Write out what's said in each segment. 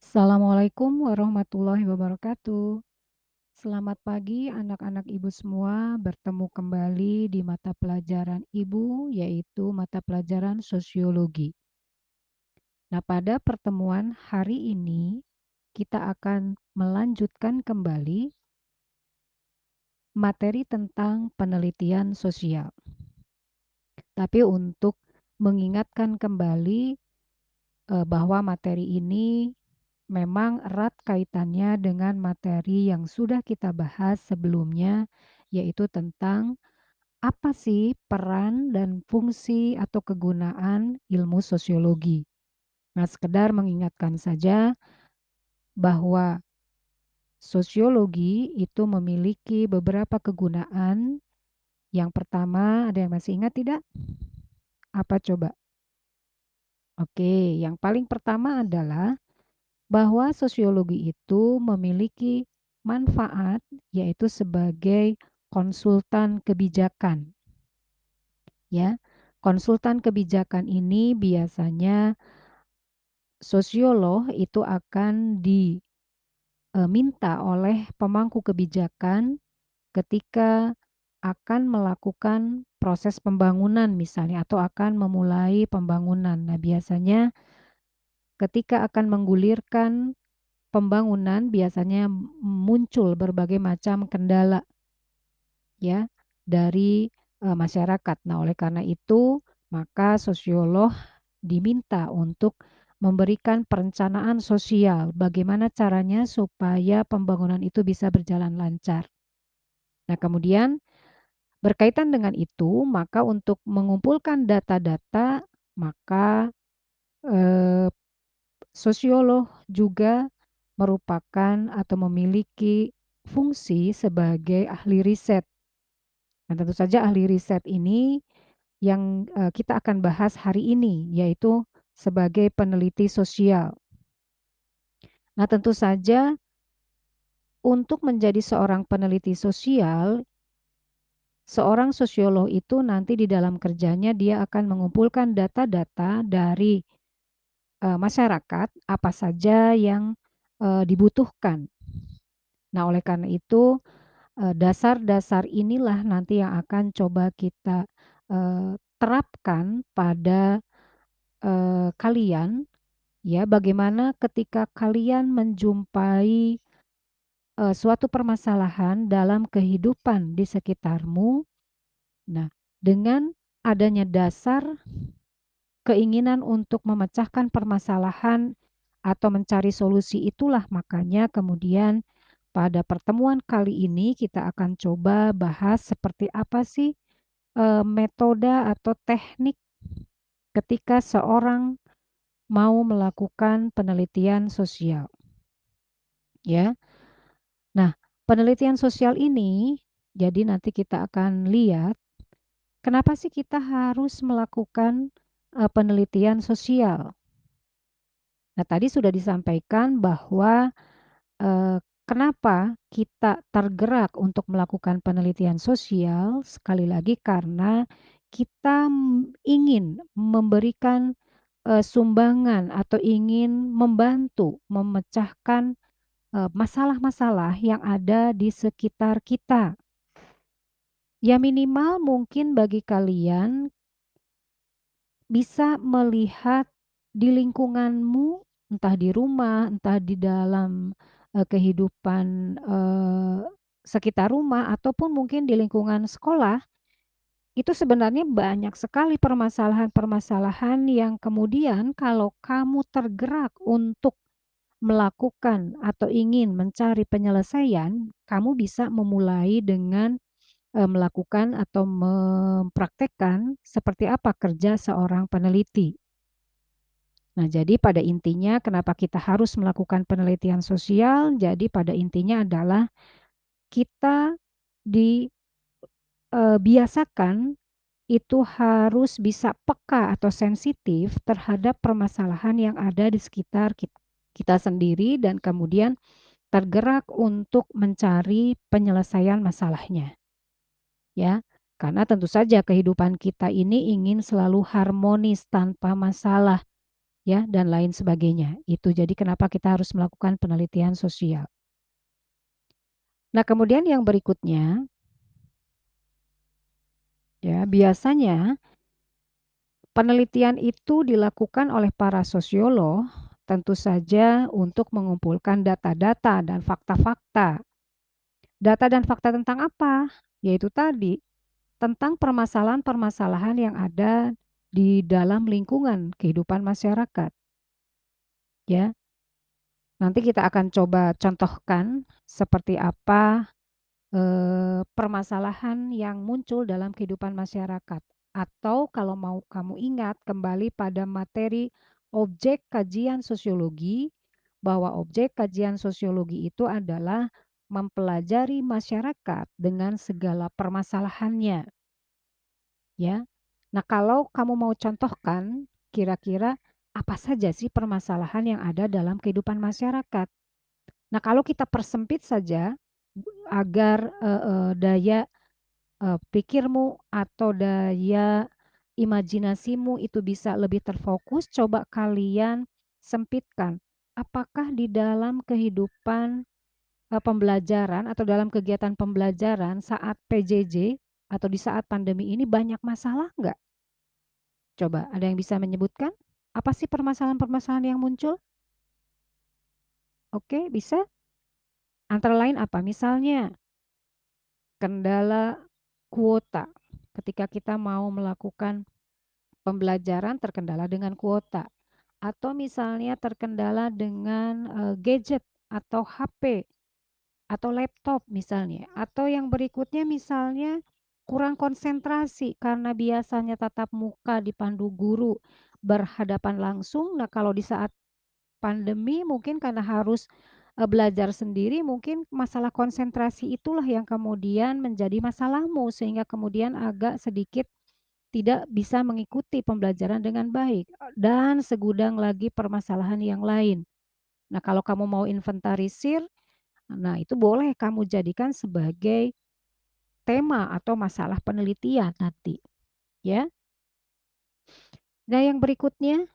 Assalamualaikum warahmatullahi wabarakatuh. Selamat pagi anak-anak Ibu semua, bertemu kembali di mata pelajaran Ibu, yaitu mata pelajaran sosiologi. Nah, pada pertemuan hari ini kita akan melanjutkan kembali materi tentang penelitian sosial. Tapi untuk mengingatkan kembali bahwa materi ini memang erat kaitannya dengan materi yang sudah kita bahas sebelumnya, yaitu tentang apa sih peran dan fungsi atau kegunaan ilmu sosiologi. Nah, sekedar mengingatkan saja bahwa sosiologi itu memiliki beberapa kegunaan. Yang pertama, ada yang masih ingat tidak? Apa coba? Oke, yang paling pertama adalah bahwa sosiologi itu memiliki manfaat, yaitu sebagai konsultan kebijakan. Ya, konsultan kebijakan ini biasanya sosiolog itu akan diminta oleh pemangku kebijakan ketika akan melakukan proses pembangunan misalnya atau akan memulai pembangunan. Nah, biasanya ketika akan menggulirkan pembangunan biasanya muncul berbagai macam kendala ya dari masyarakat. Nah, oleh karena itu, maka sosiolog diminta untuk memberikan perencanaan sosial, bagaimana caranya supaya pembangunan itu bisa berjalan lancar. Nah, kemudian berkaitan dengan itu, maka untuk mengumpulkan data-data, maka eh, sosiolog juga merupakan atau memiliki fungsi sebagai ahli riset. Dan tentu saja ahli riset ini yang kita akan bahas hari ini, yaitu sebagai peneliti sosial. Nah, tentu saja untuk menjadi seorang peneliti sosial, seorang sosiolog itu nanti di dalam kerjanya dia akan mengumpulkan data-data dari masyarakat apa saja yang dibutuhkan. Nah, oleh karena itu dasar-dasar inilah nanti yang akan coba kita terapkan pada kalian ya, bagaimana ketika kalian menjumpai suatu permasalahan dalam kehidupan di sekitarmu. Nah, dengan adanya dasar keinginan untuk memecahkan permasalahan atau mencari solusi itulah makanya kemudian pada pertemuan kali ini kita akan coba bahas seperti apa sih metode atau teknik ketika seorang mau melakukan penelitian sosial, ya. Nah, penelitian sosial ini jadi nanti kita akan lihat kenapa sih kita harus melakukan penelitian sosial. Nah, tadi sudah disampaikan bahwa kenapa kita tergerak untuk melakukan penelitian sosial, sekali lagi karena kita ingin memberikan sumbangan atau ingin membantu memecahkan masalah-masalah yang ada di sekitar kita. Ya minimal mungkin bagi kalian bisa melihat di lingkunganmu, entah di rumah, entah di dalam kehidupan sekitar rumah ataupun mungkin di lingkungan sekolah, itu sebenarnya banyak sekali permasalahan-permasalahan yang kemudian kalau kamu tergerak untuk melakukan atau ingin mencari penyelesaian, kamu bisa memulai dengan melakukan atau mempraktekkan seperti apa kerja seorang peneliti. Nah, jadi pada intinya kenapa kita harus melakukan penelitian sosial? Jadi pada intinya adalah kita dibiasakan itu harus bisa peka atau sensitif terhadap permasalahan yang ada di sekitar kita sendiri dan kemudian tergerak untuk mencari penyelesaian masalahnya. Ya, karena tentu saja kehidupan kita ini ingin selalu harmonis tanpa masalah. ya, dan lain sebagainya. Itu jadi kenapa kita harus melakukan penelitian sosial. Nah, kemudian yang berikutnya, ya, biasanya penelitian itu dilakukan oleh para sosiolog tentu saja untuk mengumpulkan data-data dan fakta-fakta. Data dan fakta tentang apa? Yaitu tadi, tentang permasalahan-permasalahan yang ada di dalam lingkungan kehidupan masyarakat, ya. Nanti kita akan coba contohkan seperti apa permasalahan yang muncul dalam kehidupan masyarakat. Atau kalau mau kamu ingat kembali pada materi objek kajian sosiologi, bahwa objek kajian sosiologi itu adalah mempelajari masyarakat dengan segala permasalahannya, ya. Nah, kalau kamu mau contohkan kira-kira apa saja sih permasalahan yang ada dalam kehidupan masyarakat? Nah, kalau kita persempit saja agar daya pikirmu atau daya imajinasimu itu bisa lebih terfokus, coba kalian sempitkan. Apakah di dalam kehidupan pembelajaran atau dalam kegiatan pembelajaran saat PJJ atau di saat pandemi ini banyak masalah nggak? Coba ada yang bisa menyebutkan? Apa sih permasalahan-permasalahan yang muncul? Oke, bisa? Antara lain apa? Misalnya kendala kuota. Ketika kita mau melakukan pembelajaran terkendala dengan kuota. Atau misalnya terkendala dengan gadget atau HP atau laptop misalnya. Atau yang berikutnya misalnya kurang konsentrasi karena biasanya tatap muka dipandu guru berhadapan langsung. Nah, kalau di saat pandemi mungkin karena harus belajar sendiri, mungkin masalah konsentrasi itulah yang kemudian menjadi masalahmu sehingga kemudian agak sedikit tidak bisa mengikuti pembelajaran dengan baik dan segudang lagi permasalahan yang lain. Nah, kalau kamu mau inventarisir, nah itu boleh kamu jadikan sebagai tema atau masalah penelitian nanti, ya. Nah, yang berikutnya,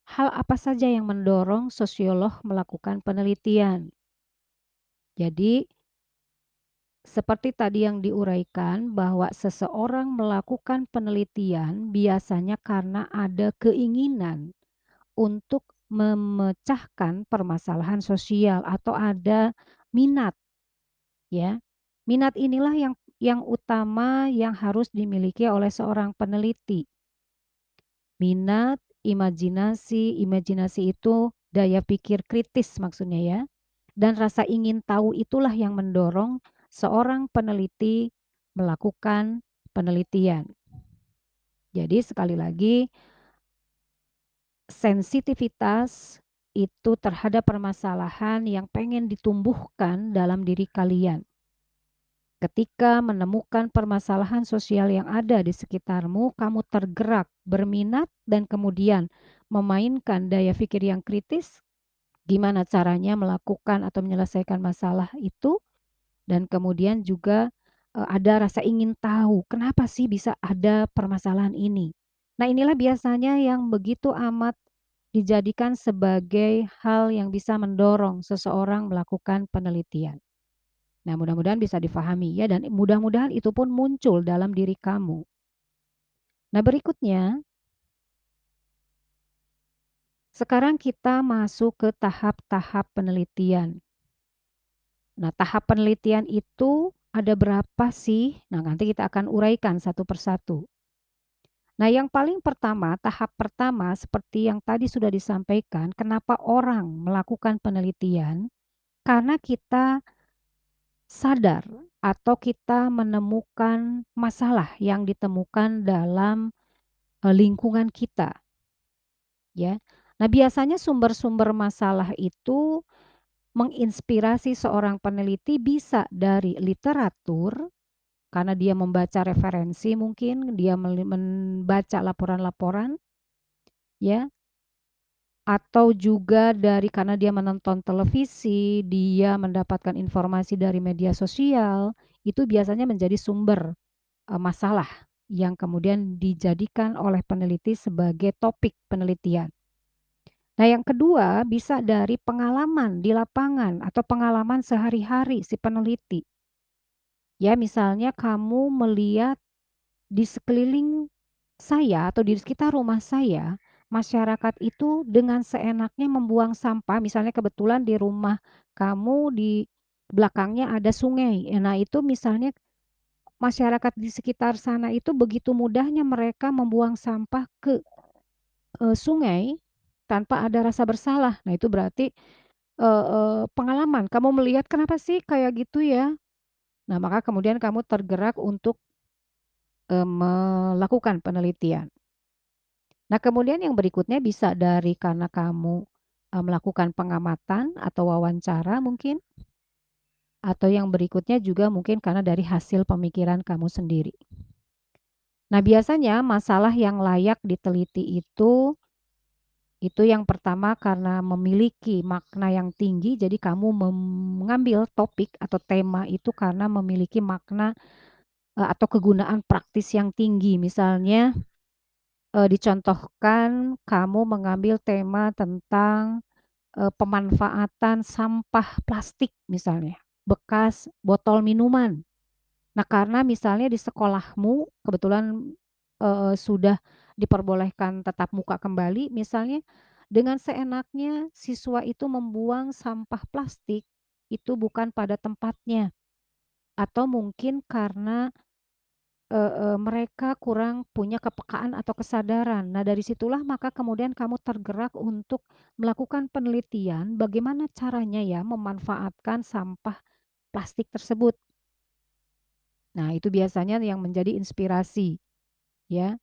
hal apa saja yang mendorong sosiolog melakukan penelitian? Jadi, seperti tadi yang diuraikan bahwa seseorang melakukan penelitian biasanya karena ada keinginan untuk memecahkan permasalahan sosial atau ada minat, ya. Minat inilah yang utama yang harus dimiliki oleh seorang peneliti. Minat, imajinasi itu daya pikir kritis maksudnya, ya. Dan rasa ingin tahu itulah yang mendorong seorang peneliti melakukan penelitian. Jadi sekali lagi, sensitivitas itu terhadap permasalahan yang pengen ditumbuhkan dalam diri kalian. Ketika menemukan permasalahan sosial yang ada di sekitarmu, kamu tergerak, berminat, dan kemudian memainkan daya pikir yang kritis, gimana caranya melakukan atau menyelesaikan masalah itu, dan kemudian juga ada rasa ingin tahu, kenapa sih bisa ada permasalahan ini. Nah, inilah biasanya yang begitu amat dijadikan sebagai hal yang bisa mendorong seseorang melakukan penelitian. Nah, mudah-mudahan bisa difahami ya dan mudah-mudahan itu pun muncul dalam diri kamu. Nah, berikutnya sekarang kita masuk ke tahap-tahap penelitian. Nah, tahap penelitian itu ada berapa sih? Nah, nanti kita akan uraikan satu persatu. Nah, yang paling pertama, tahap pertama seperti yang tadi sudah disampaikan, kenapa orang melakukan penelitian? Karena kita sadar atau kita menemukan masalah yang ditemukan dalam lingkungan kita, ya. Nah, biasanya sumber-sumber masalah itu menginspirasi seorang peneliti bisa dari literatur karena dia membaca referensi mungkin, dia membaca laporan-laporan, ya, atau juga dari karena dia menonton televisi, dia mendapatkan informasi dari media sosial, itu biasanya menjadi sumber masalah yang kemudian dijadikan oleh peneliti sebagai topik penelitian. Nah, yang kedua bisa dari pengalaman di lapangan atau pengalaman sehari-hari si peneliti. Ya, misalnya kamu melihat di sekeliling saya atau di sekitar rumah saya, masyarakat itu dengan seenaknya membuang sampah. Misalnya kebetulan di rumah kamu di belakangnya ada sungai. Nah, itu misalnya masyarakat di sekitar sana itu begitu mudahnya mereka membuang sampah ke sungai tanpa ada rasa bersalah. Nah, itu berarti pengalaman. Kamu melihat kenapa sih kayak gitu ya? Nah, maka kemudian kamu tergerak untuk melakukan penelitian. Nah, kemudian yang berikutnya bisa dari karena kamu melakukan pengamatan atau wawancara mungkin, atau yang berikutnya juga mungkin karena dari hasil pemikiran kamu sendiri. Nah, biasanya masalah yang layak diteliti itu yang pertama karena memiliki makna yang tinggi, jadi kamu mengambil topik atau tema itu karena memiliki makna atau kegunaan praktis yang tinggi. Misalnya dicontohkan kamu mengambil tema tentang pemanfaatan sampah plastik misalnya, bekas botol minuman. Nah, karena misalnya di sekolahmu kebetulan sudah diperbolehkan tatap muka kembali, misalnya dengan seenaknya siswa itu membuang sampah plastik itu bukan pada tempatnya, atau mungkin karena mereka kurang punya kepekaan atau kesadaran. Nah, dari situlah maka kemudian kamu tergerak untuk melakukan penelitian bagaimana caranya ya memanfaatkan sampah plastik tersebut. Nah, itu biasanya yang menjadi inspirasi, ya.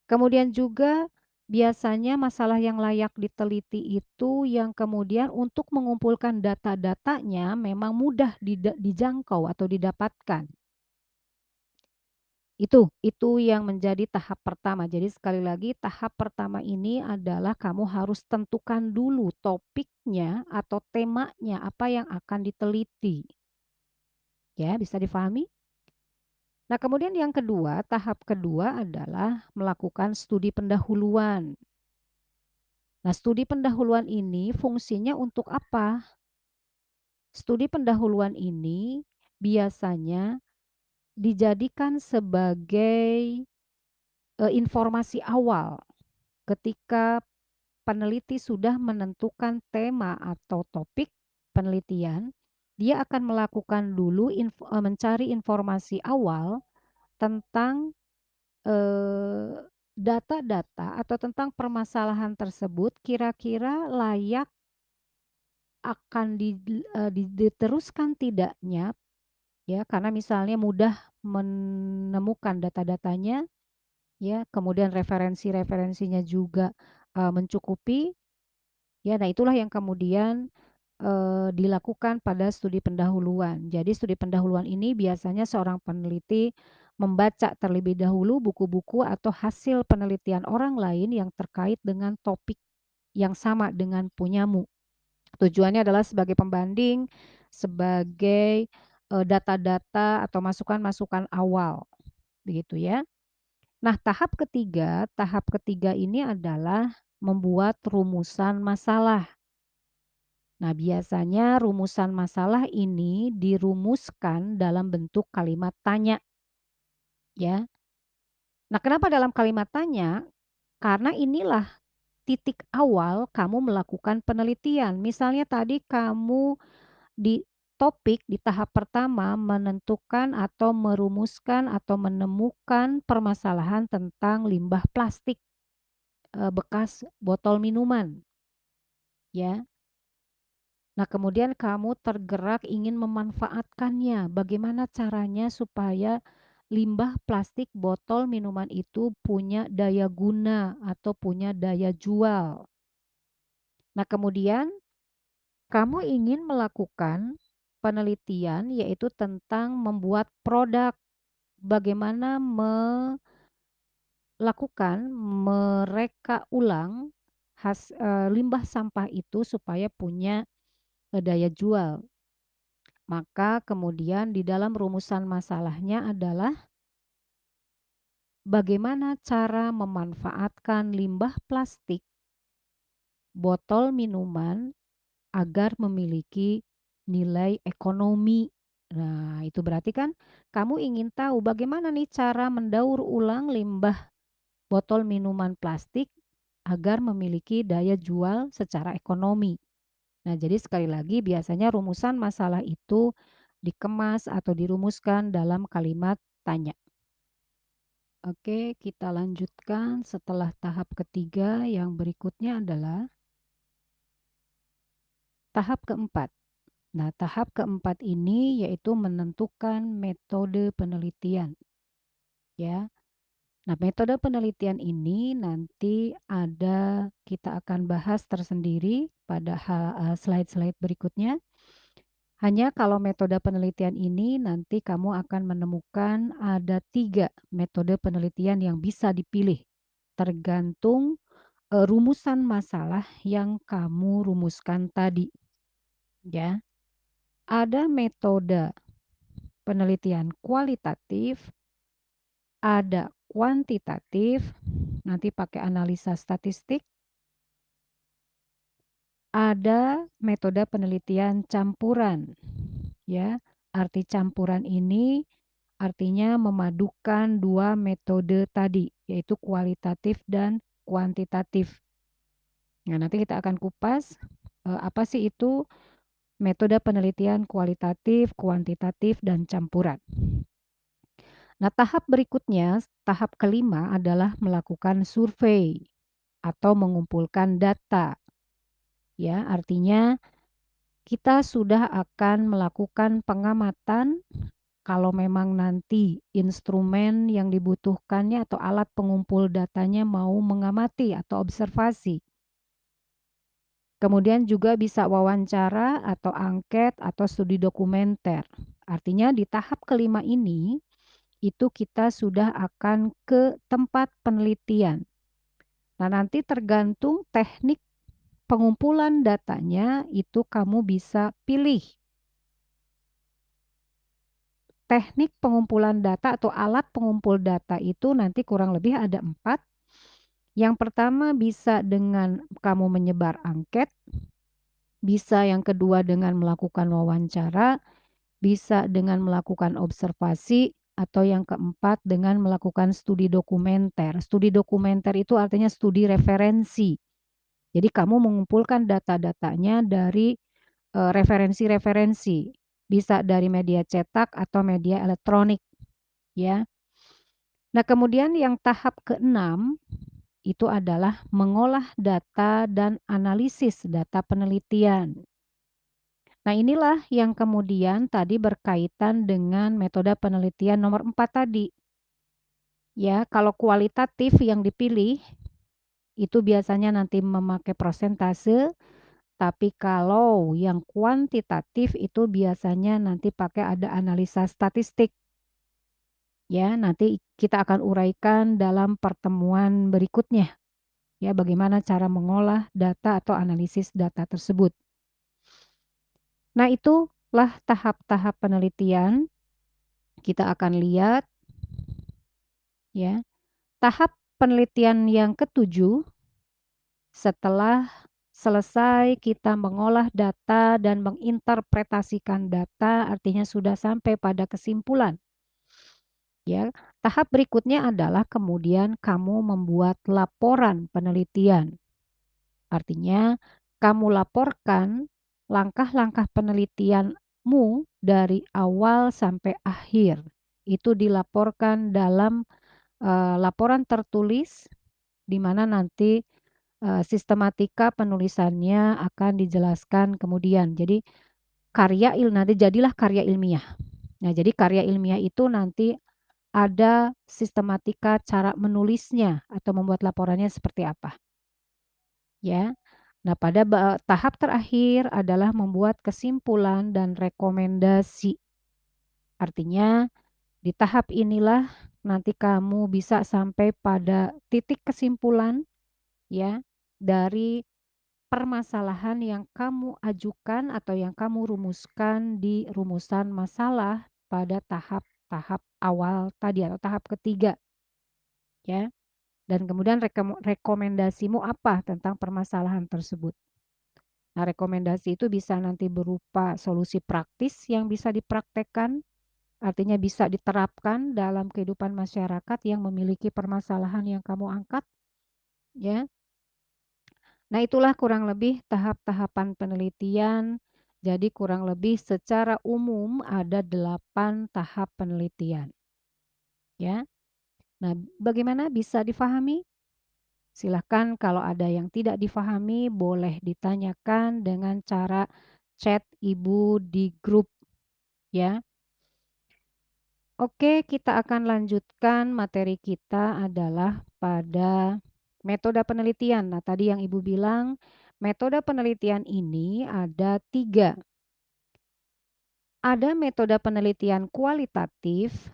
Kemudian juga biasanya masalah yang layak diteliti itu yang kemudian untuk mengumpulkan data-datanya memang mudah dijangkau atau didapatkan. Itu yang menjadi tahap pertama. Jadi sekali lagi tahap pertama ini adalah kamu harus tentukan dulu topiknya atau temanya apa yang akan diteliti. Ya, bisa difahami? Nah, kemudian yang kedua, tahap kedua adalah melakukan studi pendahuluan. Nah, studi pendahuluan ini fungsinya untuk apa? Studi pendahuluan ini biasanya dijadikan sebagai informasi awal ketika peneliti sudah menentukan tema atau topik penelitian, dia akan melakukan dulu mencari informasi awal tentang data-data atau tentang permasalahan tersebut kira-kira layak akan diteruskan tidaknya, ya, karena misalnya mudah menemukan data-datanya, ya, kemudian referensi-referensinya juga mencukupi. Ya, nah itulah yang kemudian dilakukan pada studi pendahuluan. Jadi studi pendahuluan ini biasanya seorang peneliti membaca terlebih dahulu buku-buku atau hasil penelitian orang lain yang terkait dengan topik yang sama dengan punyamu. Tujuannya adalah sebagai pembanding, sebagai data-data atau masukan-masukan awal, begitu ya. Nah, tahap ketiga ini adalah membuat rumusan masalah. Nah, biasanya rumusan masalah ini dirumuskan dalam bentuk kalimat tanya, ya. Nah, kenapa dalam kalimat tanya? Karena inilah titik awal kamu melakukan penelitian. Misalnya tadi kamu di topik di tahap pertama menentukan atau merumuskan atau menemukan permasalahan tentang limbah plastik bekas botol minuman, ya. Nah, kemudian kamu tergerak ingin memanfaatkannya. Bagaimana caranya supaya limbah plastik botol minuman itu punya daya guna atau punya daya jual. Nah, kemudian kamu ingin melakukan penelitian yaitu tentang membuat produk. Bagaimana melakukan mereka ulang limbah sampah itu supaya punya daya jual. Maka kemudian di dalam rumusan masalahnya adalah bagaimana cara memanfaatkan limbah plastik botol minuman agar memiliki nilai ekonomi. Nah, itu berarti kan kamu ingin tahu bagaimana nih cara mendaur ulang limbah botol minuman plastik agar memiliki daya jual secara ekonomi. Nah, jadi sekali lagi biasanya rumusan masalah itu dikemas atau dirumuskan dalam kalimat tanya. Oke, kita lanjutkan setelah tahap ketiga yang berikutnya adalah tahap keempat. Nah, tahap keempat ini yaitu menentukan metode penelitian, ya. Nah, metode penelitian ini nanti kita akan bahas tersendiri pada slide-slide berikutnya. Hanya kalau metode penelitian ini nanti kamu akan menemukan ada 3 metode penelitian yang bisa dipilih, tergantung rumusan masalah yang kamu rumuskan tadi, ya. Ada metode penelitian kualitatif, ada kuantitatif, nanti pakai analisa statistik, ada metode penelitian campuran, ya. Arti campuran ini artinya memadukan 2 metode tadi, yaitu kualitatif dan kuantitatif. Nah, nanti kita akan kupas apa sih itu metode penelitian kualitatif, kuantitatif, dan campuran. Nah, tahap berikutnya, tahap kelima adalah melakukan survei atau mengumpulkan data. Ya, artinya kita sudah akan melakukan pengamatan kalau memang nanti instrumen yang dibutuhkannya atau alat pengumpul datanya mau mengamati atau observasi. Kemudian juga bisa wawancara atau angket atau studi dokumenter. Artinya di tahap kelima ini itu kita sudah akan ke tempat penelitian. Nah, nanti tergantung teknik pengumpulan datanya itu kamu bisa pilih. Teknik pengumpulan data atau alat pengumpul data itu nanti kurang lebih ada 4. Yang pertama bisa dengan kamu menyebar angket, bisa yang kedua dengan melakukan wawancara, bisa dengan melakukan observasi, atau yang keempat dengan melakukan studi dokumenter. Studi dokumenter itu artinya studi referensi. Jadi kamu mengumpulkan data-datanya dari referensi-referensi, bisa dari media cetak atau media elektronik, ya. Nah, kemudian yang tahap keenam itu adalah mengolah data dan analisis data penelitian. Nah, inilah yang kemudian tadi berkaitan dengan metode penelitian nomor 4 tadi. Ya, kalau kualitatif yang dipilih itu biasanya nanti memakai prosentase, tapi kalau yang kuantitatif itu biasanya nanti pakai ada analisa statistik. Ya, nanti kita akan uraikan dalam pertemuan berikutnya. Ya, bagaimana cara mengolah data atau analisis data tersebut. Nah, itulah tahap-tahap penelitian. Kita akan lihat ya. Tahap penelitian yang ketujuh, setelah selesai kita mengolah data dan menginterpretasikan data, artinya sudah sampai pada kesimpulan. Ya, tahap berikutnya adalah kemudian kamu membuat laporan penelitian. Artinya, kamu laporkan langkah-langkah penelitianmu dari awal sampai akhir. Itu dilaporkan dalam laporan tertulis di mana nanti sistematika penulisannya akan dijelaskan kemudian. Jadi nanti jadilah karya ilmiah. Nah, jadi karya ilmiah itu nanti ada sistematika cara menulisnya atau membuat laporannya seperti apa, ya. Nah, pada tahap terakhir adalah membuat kesimpulan dan rekomendasi. Artinya, di tahap inilah nanti kamu bisa sampai pada titik kesimpulan ya dari permasalahan yang kamu ajukan atau yang kamu rumuskan di rumusan masalah pada tahap-tahap awal tadi atau tahap ketiga. ya. Dan kemudian rekomendasimu apa tentang permasalahan tersebut. Nah, rekomendasi itu bisa nanti berupa solusi praktis yang bisa dipraktekkan, artinya bisa diterapkan dalam kehidupan masyarakat yang memiliki permasalahan yang kamu angkat, ya. Nah, itulah kurang lebih tahap-tahapan penelitian. Jadi kurang lebih secara umum ada 8 tahap penelitian, ya. Nah, bagaimana bisa difahami? Silahkan kalau ada yang tidak difahami boleh ditanyakan dengan cara chat Ibu di grup, ya. Oke, kita akan lanjutkan materi kita adalah pada metode penelitian. Nah, tadi yang Ibu bilang metode penelitian ini ada 3. Ada metode penelitian kualitatif,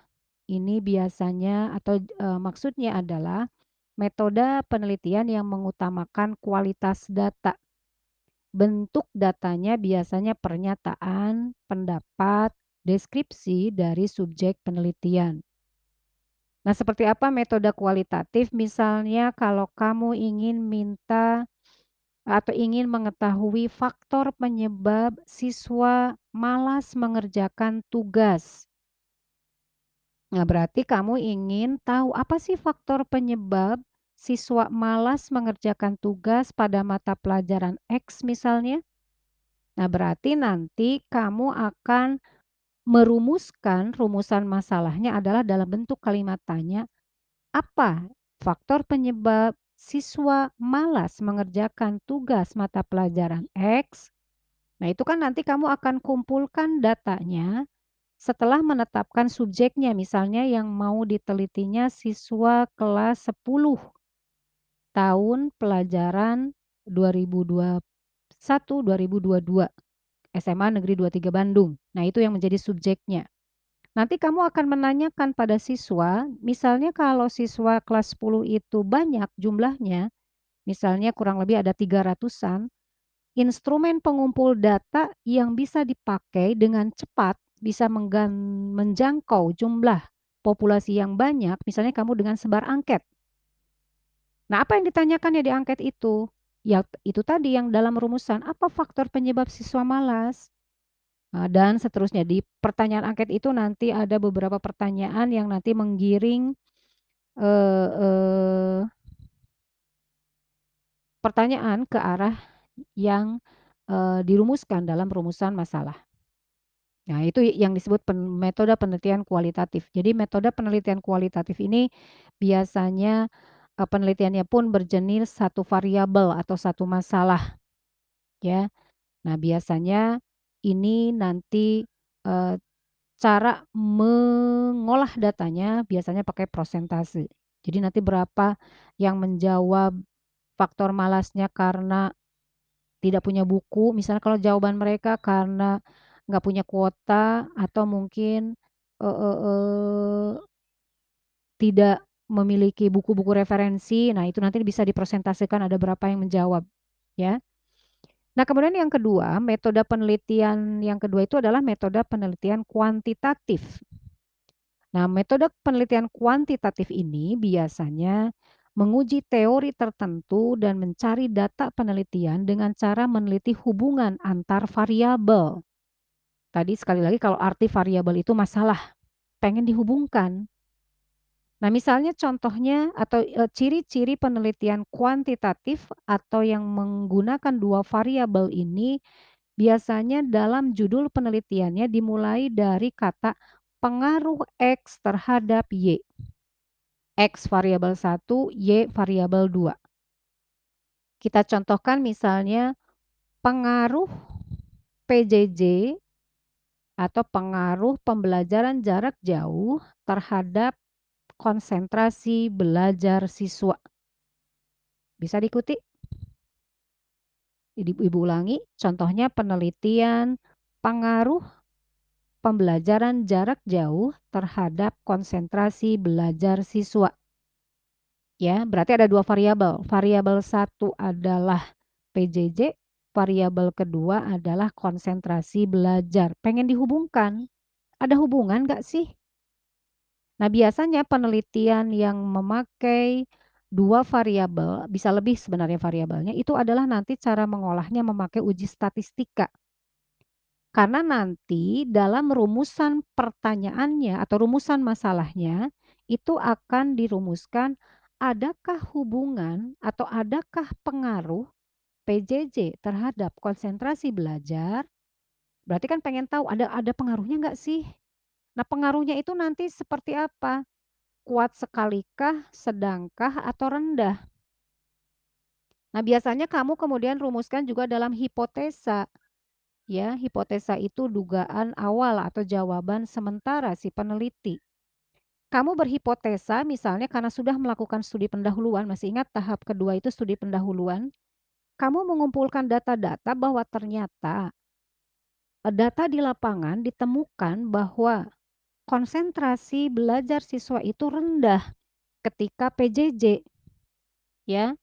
ini biasanya atau maksudnya adalah metode penelitian yang mengutamakan kualitas data. Bentuk datanya biasanya pernyataan, pendapat, deskripsi dari subjek penelitian. Nah, seperti apa metode kualitatif? Misalnya kalau kamu ingin minta atau ingin mengetahui faktor penyebab siswa malas mengerjakan tugas. Nah, berarti kamu ingin tahu apa sih faktor penyebab siswa malas mengerjakan tugas pada mata pelajaran X misalnya? Nah, berarti nanti kamu akan merumuskan rumusan masalahnya adalah dalam bentuk kalimat tanya, apa faktor penyebab siswa malas mengerjakan tugas mata pelajaran X? Nah, itu kan nanti kamu akan kumpulkan datanya setelah menetapkan subjeknya, misalnya yang mau ditelitinya siswa kelas 10 tahun pelajaran 2021-2022 SMA Negeri 23 Bandung. Nah, itu yang menjadi subjeknya. Nanti kamu akan menanyakan pada siswa, misalnya kalau siswa kelas 10 itu banyak jumlahnya, misalnya kurang lebih ada 300-an, instrumen pengumpul data yang bisa dipakai dengan cepat bisa menjangkau jumlah populasi yang banyak, misalnya kamu dengan sebar angket. Nah, apa yang ditanyakan ya di angket itu? Ya, itu tadi yang dalam rumusan, apa faktor penyebab siswa malas? Nah, dan seterusnya di pertanyaan angket itu nanti ada beberapa pertanyaan yang nanti menggiring eh, eh, pertanyaan ke arah yang dirumuskan dalam rumusan masalah. Nah, itu yang disebut metode penelitian kualitatif. Jadi metode penelitian kualitatif ini biasanya penelitiannya pun berjenis satu variabel atau satu masalah, ya. Nah, biasanya ini nanti eh, cara mengolah datanya biasanya pakai prosentase. Jadi nanti berapa yang menjawab faktor malasnya karena tidak punya buku, misalnya kalau jawaban mereka karena nggak punya kuota atau mungkin eh, eh, eh, tidak memiliki buku-buku referensi. Nah, itu nanti bisa dipresentasikan ada berapa yang menjawab, ya. Nah, kemudian yang kedua, metode penelitian yang kedua itu adalah metode penelitian kuantitatif. Nah, metode penelitian kuantitatif ini biasanya menguji teori tertentu dan mencari data penelitian dengan cara meneliti hubungan antar variabel. Tadi sekali lagi kalau arti variabel itu masalah, pengen dihubungkan. Nah, misalnya contohnya atau ciri-ciri penelitian kuantitatif atau yang menggunakan dua variabel ini biasanya dalam judul penelitiannya dimulai dari kata pengaruh X terhadap Y. X variabel 1, Y variabel 2. Kita contohkan misalnya pengaruh PJJ atau pengaruh pembelajaran jarak jauh terhadap konsentrasi belajar siswa. Bisa diikuti? Ibu ulangi, contohnya penelitian pengaruh pembelajaran jarak jauh terhadap konsentrasi belajar siswa. Ya, berarti ada dua variabel. Variabel satu adalah PJJ, variabel kedua adalah konsentrasi belajar. Pengen dihubungkan? Ada hubungan nggak sih? Nah, biasanya penelitian yang memakai 2 variabel, bisa lebih sebenarnya variabelnya, itu adalah nanti cara mengolahnya memakai uji statistika. Karena nanti dalam rumusan pertanyaannya atau rumusan masalahnya, itu akan dirumuskan adakah hubungan atau adakah pengaruh PJJ terhadap konsentrasi belajar. Berarti kan pengen tahu ada pengaruhnya nggak sih? Nah, pengaruhnya itu nanti seperti apa? Kuat sekalikah, sedangkah, atau rendah? Nah, biasanya kamu kemudian rumuskan juga dalam hipotesa. Ya, hipotesa itu dugaan awal atau jawaban sementara si peneliti. Kamu berhipotesa misalnya karena sudah melakukan studi pendahuluan, masih ingat tahap kedua itu studi pendahuluan, kamu mengumpulkan data-data bahwa ternyata data di lapangan ditemukan bahwa konsentrasi belajar siswa itu rendah ketika PJJ, ya.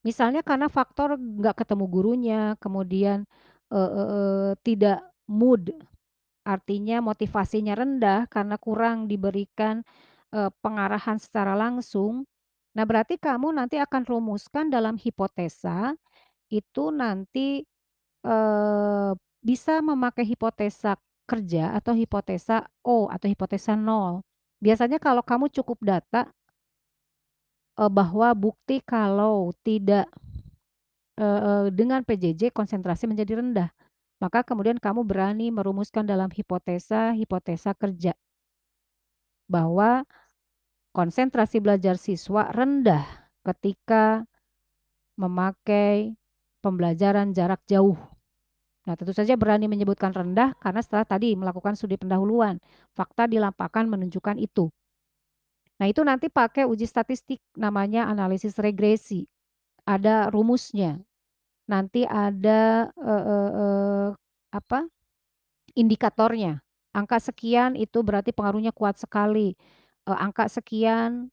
Misalnya karena faktor nggak ketemu gurunya, kemudian tidak mood, artinya motivasinya rendah karena kurang diberikan pengarahan secara langsung. Nah, berarti kamu nanti akan rumuskan dalam hipotesa itu nanti bisa memakai hipotesa kerja atau hipotesa O atau hipotesa nol. Biasanya kalau kamu cukup data bahwa bukti kalau tidak dengan PJJ konsentrasi menjadi rendah, maka kemudian kamu berani merumuskan dalam hipotesa kerja bahwa konsentrasi belajar siswa rendah ketika memakai pembelajaran jarak jauh. Nah, tentu saja berani menyebutkan rendah karena setelah tadi melakukan studi pendahuluan, fakta di lapangan menunjukkan itu. Nah, itu nanti pakai uji statistik namanya analisis regresi. Ada rumusnya. Nanti ada apa? Indikatornya. Angka sekian itu berarti pengaruhnya kuat sekali. Angka sekian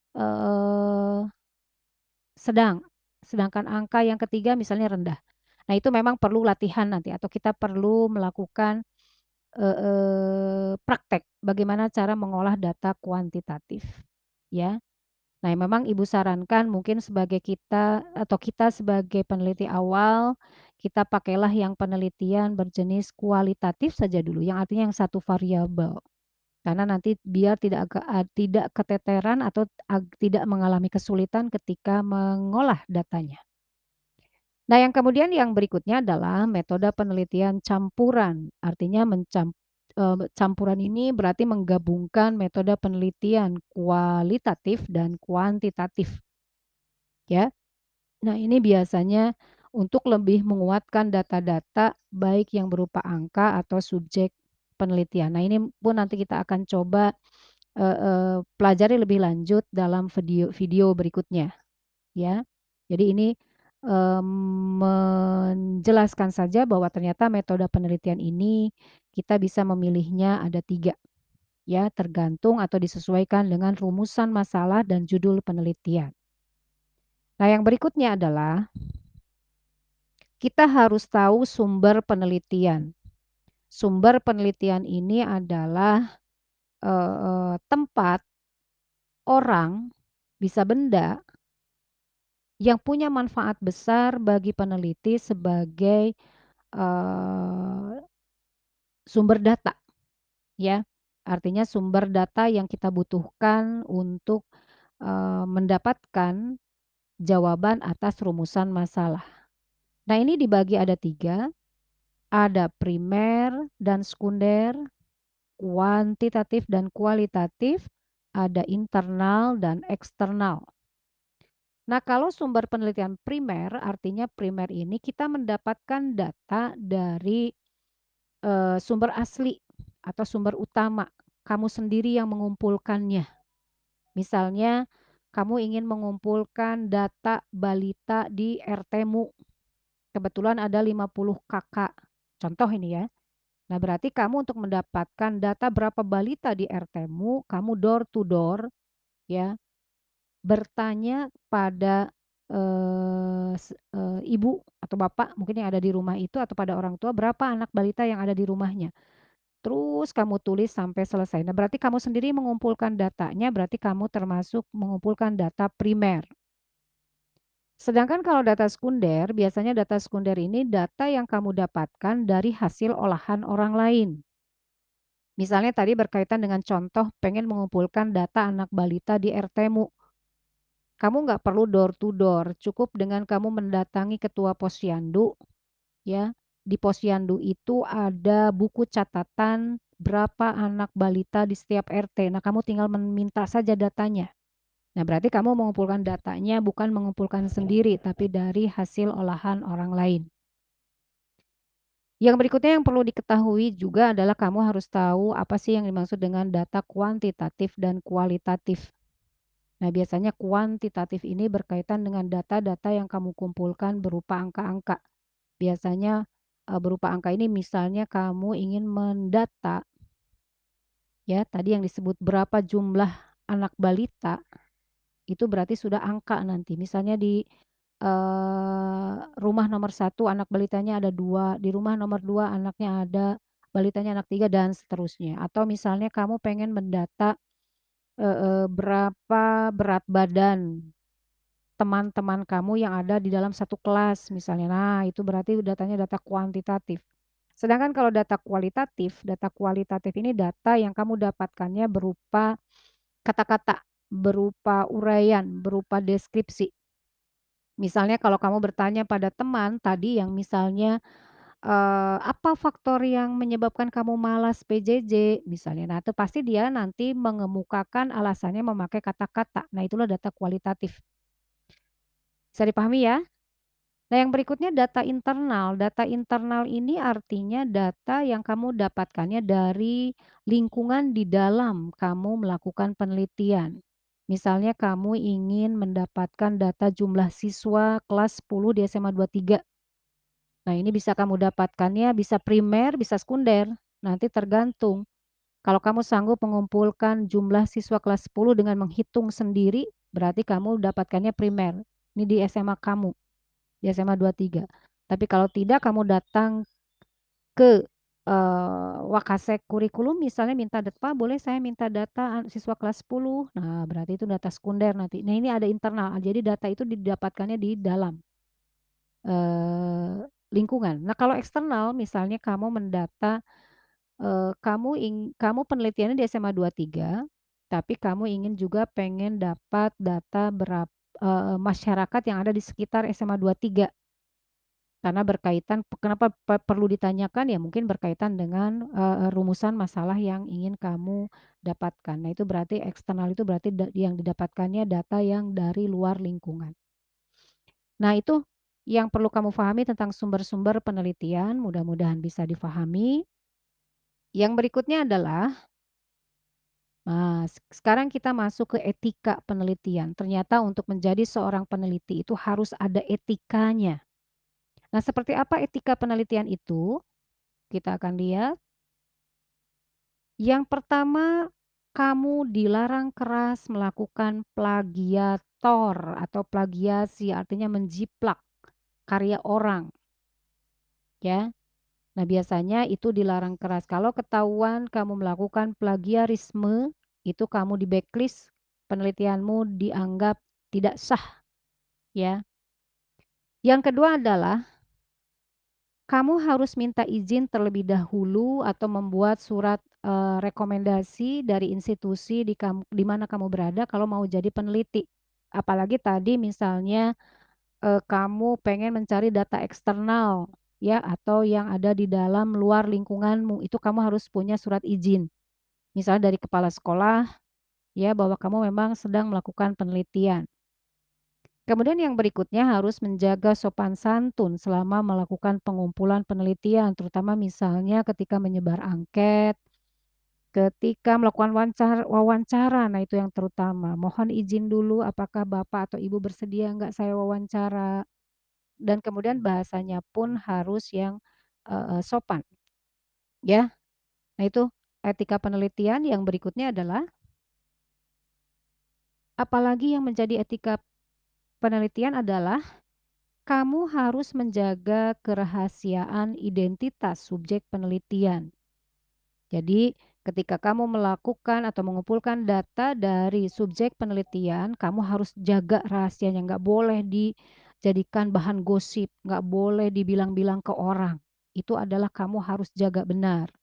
sedang. Sedangkan angka yang ketiga misalnya rendah. Nah, itu memang perlu latihan nanti atau kita perlu melakukan praktek bagaimana cara mengolah data kuantitatif, ya. Nah, yang memang Ibu sarankan mungkin sebagai kita atau kita sebagai peneliti awal, kita pakailah yang penelitian berjenis kualitatif saja dulu, yang artinya yang satu variabel. Karena nanti biar tidak keteteran atau tidak mengalami kesulitan ketika mengolah datanya. Nah, yang kemudian yang berikutnya adalah metode penelitian campuran. Artinya campuran ini berarti menggabungkan metode penelitian kualitatif dan kuantitatif, ya. Nah, ini biasanya untuk lebih menguatkan data-data baik yang berupa angka atau subjek penelitian. Nah, ini pun nanti kita akan coba pelajari lebih lanjut dalam video berikutnya, ya. Jadi ini menjelaskan saja bahwa ternyata metode penelitian ini kita bisa memilihnya ada 3, ya, tergantung atau disesuaikan dengan rumusan masalah dan judul penelitian. Nah, yang berikutnya adalah kita harus tahu sumber penelitian. Sumber penelitian ini adalah tempat, orang, bisa benda yang punya manfaat besar bagi peneliti sebagai eh, sumber data, ya. Artinya sumber data yang kita butuhkan untuk mendapatkan jawaban atas rumusan masalah. Nah, ini dibagi ada 3, ada primer dan sekunder, kuantitatif dan kualitatif, ada internal dan eksternal. Nah, kalau sumber penelitian primer, artinya primer ini kita mendapatkan data dari sumber asli atau sumber utama, kamu sendiri yang mengumpulkannya. Misalnya, kamu ingin mengumpulkan data balita di RT-mu. Kebetulan ada 50 kakak. Contoh ini ya. Nah, berarti kamu untuk mendapatkan data berapa balita di RT-mu, kamu door to door, ya, bertanya pada ibu atau bapak mungkin yang ada di rumah itu atau pada orang tua berapa anak balita yang ada di rumahnya. terus kamu tulis sampai selesai. Nah, berarti kamu sendiri mengumpulkan datanya, berarti kamu termasuk mengumpulkan data primer. Sedangkan kalau data sekunder, biasanya data sekunder ini data yang kamu dapatkan dari hasil olahan orang lain. Misalnya tadi berkaitan dengan contoh pengen mengumpulkan data anak balita di RT-mu. Kamu nggak perlu door to door, cukup dengan kamu mendatangi ketua posyandu, ya. Di posyandu itu ada buku catatan berapa anak balita di setiap RT. Nah, kamu tinggal meminta saja datanya. Nah, berarti kamu mengumpulkan datanya bukan mengumpulkan sendiri, tapi dari hasil olahan orang lain. Yang berikutnya yang perlu diketahui juga adalah kamu harus tahu apa sih yang dimaksud dengan data kuantitatif dan kualitatif. Nah, biasanya kuantitatif ini berkaitan dengan data-data yang kamu kumpulkan berupa angka-angka. Biasanya berupa angka ini misalnya kamu ingin mendata, ya tadi yang disebut berapa jumlah anak balita, itu berarti sudah angka nanti. Misalnya di rumah nomor satu anak balitanya ada 2, di rumah nomor 2 anaknya ada balitanya anak 3 dan seterusnya. Atau misalnya kamu pengen mendata berapa berat badan teman-teman kamu yang ada di dalam satu kelas misalnya. Nah, itu berarti datanya data kuantitatif. Sedangkan kalau data kualitatif ini data yang kamu dapatkannya berupa kata-kata, berupa uraian, berupa deskripsi. Misalnya kalau kamu bertanya pada teman tadi yang misalnya apa faktor yang menyebabkan kamu malas PJJ misalnya. Nah, itu pasti dia nanti mengemukakan alasannya memakai kata-kata. Nah, itulah data kualitatif. Bisa dipahami ya? Nah, yang berikutnya data internal. Data internal ini artinya data yang kamu dapatkannya dari lingkungan di dalam kamu melakukan penelitian. Misalnya kamu ingin mendapatkan data jumlah siswa kelas 10 di SMA 23. Nah, ini bisa kamu dapatkannya bisa primer, bisa sekunder. Nanti tergantung. Kalau kamu sanggup mengumpulkan jumlah siswa kelas 10 dengan menghitung sendiri, berarti kamu dapatkannya primer. Ini di SMA kamu, di SMA 23. Tapi kalau tidak, kamu datang ke Wakasek kurikulum misalnya minta data, Pak boleh saya minta data siswa kelas 10. Nah, berarti itu data sekunder nanti. Nah, ini ada internal. Jadi data itu didapatkannya di dalam lingkungan. Nah, kalau eksternal misalnya kamu mendata kamu penelitiannya di SMA 23, tapi kamu ingin juga pengen dapat data masyarakat yang ada di sekitar SMA 23. Karena berkaitan kenapa perlu ditanyakan ya mungkin berkaitan dengan rumusan masalah yang ingin kamu dapatkan. Nah, itu berarti eksternal itu berarti yang didapatkannya data yang dari luar lingkungan. Nah, itu yang perlu kamu pahami tentang sumber-sumber penelitian, mudah-mudahan bisa difahami. Yang berikutnya adalah, nah, sekarang kita masuk ke etika penelitian. Ternyata untuk menjadi seorang peneliti itu harus ada etikanya. Nah, seperti apa etika penelitian itu? Kita akan lihat. Yang pertama, kamu dilarang keras melakukan plagiator atau plagiasi, artinya menjiplak karya orang, ya. Nah, biasanya itu dilarang keras. Kalau ketahuan kamu melakukan plagiarisme, itu kamu di backlist, penelitianmu dianggap tidak sah, ya. Yang kedua adalah kamu harus minta izin terlebih dahulu atau membuat surat rekomendasi dari institusi di mana kamu berada kalau mau jadi peneliti. Apalagi tadi misalnya kamu pengen mencari data eksternal ya atau yang ada di dalam luar lingkunganmu itu kamu harus punya surat izin. Misalnya dari kepala sekolah ya bahwa kamu memang sedang melakukan penelitian. Kemudian yang berikutnya harus menjaga sopan santun selama melakukan pengumpulan penelitian, terutama misalnya ketika menyebar angket, ketika melakukan wawancara, nah itu yang terutama. Mohon izin dulu apakah Bapak atau Ibu bersedia enggak saya wawancara. Dan kemudian bahasanya pun harus yang sopan, ya. Nah itu etika penelitian. Yang berikutnya adalah apalagi yang menjadi etika penelitian adalah kamu harus menjaga kerahasiaan identitas subjek penelitian. Jadi, ketika kamu melakukan atau mengumpulkan data dari subjek penelitian, kamu harus jaga rahasianya, nggak boleh dijadikan bahan gosip, nggak boleh dibilang-bilang ke orang. Itu adalah kamu harus jaga benar,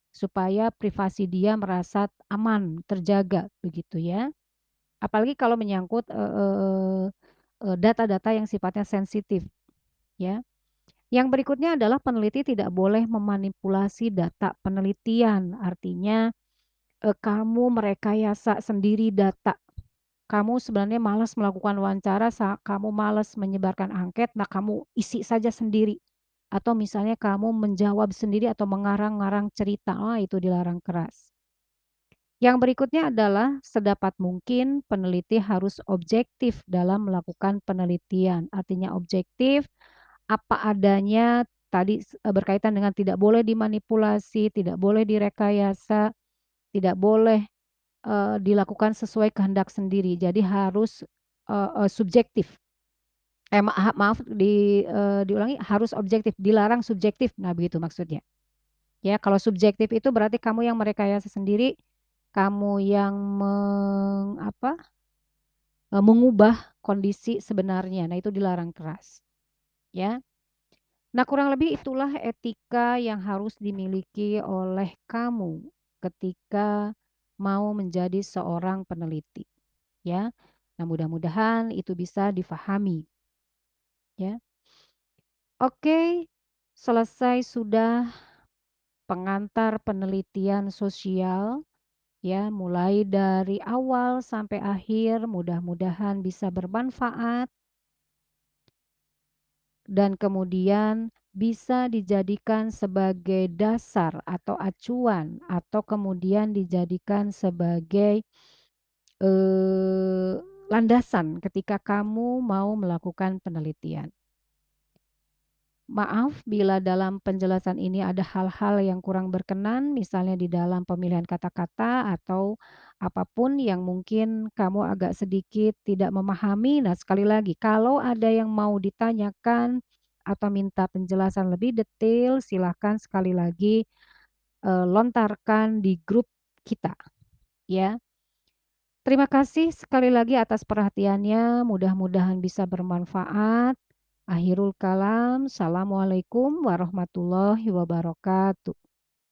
supaya privasi dia merasa aman, terjaga, begitu ya. Apalagi kalau menyangkut data-data yang sifatnya sensitif, ya. Yang berikutnya adalah peneliti tidak boleh memanipulasi data penelitian, artinya kamu merekayasa sendiri data. Kamu sebenarnya malas melakukan wawancara, kamu malas menyebarkan angket, nah kamu isi saja sendiri. Atau misalnya kamu menjawab sendiri atau mengarang-ngarang cerita, itu dilarang keras. Yang berikutnya adalah sedapat mungkin peneliti harus objektif dalam melakukan penelitian. Artinya objektif, apa adanya, tadi berkaitan dengan tidak boleh dimanipulasi, tidak boleh direkayasa, tidak boleh dilakukan sesuai kehendak sendiri. Jadi harus subjektif. Maaf diulangi, harus objektif, dilarang subjektif. Nah, begitu maksudnya. Ya, kalau subjektif itu berarti kamu yang merekayasa sendiri, kamu yang mengubah kondisi sebenarnya. Nah, itu dilarang keras. Ya. Nah, kurang lebih itulah etika yang harus dimiliki oleh kamu ketika mau menjadi seorang peneliti. Ya. Nah, mudah-mudahan itu bisa difahami, ya. Oke, selesai sudah pengantar penelitian sosial, ya, mulai dari awal sampai akhir, mudah-mudahan bisa bermanfaat dan kemudian bisa dijadikan sebagai dasar atau acuan atau kemudian dijadikan sebagai eh, landasan ketika kamu mau melakukan penelitian. Maaf bila dalam penjelasan ini ada hal-hal yang kurang berkenan, misalnya di dalam pemilihan kata-kata atau apapun yang mungkin kamu agak sedikit tidak memahami. Nah, sekali lagi, kalau ada yang mau ditanyakan atau minta penjelasan lebih detail, silakan sekali lagi lontarkan di grup kita, ya. Terima kasih sekali lagi atas perhatiannya, mudah-mudahan bisa bermanfaat. Akhirul kalam, Assalamualaikum warahmatullahi wabarakatuh.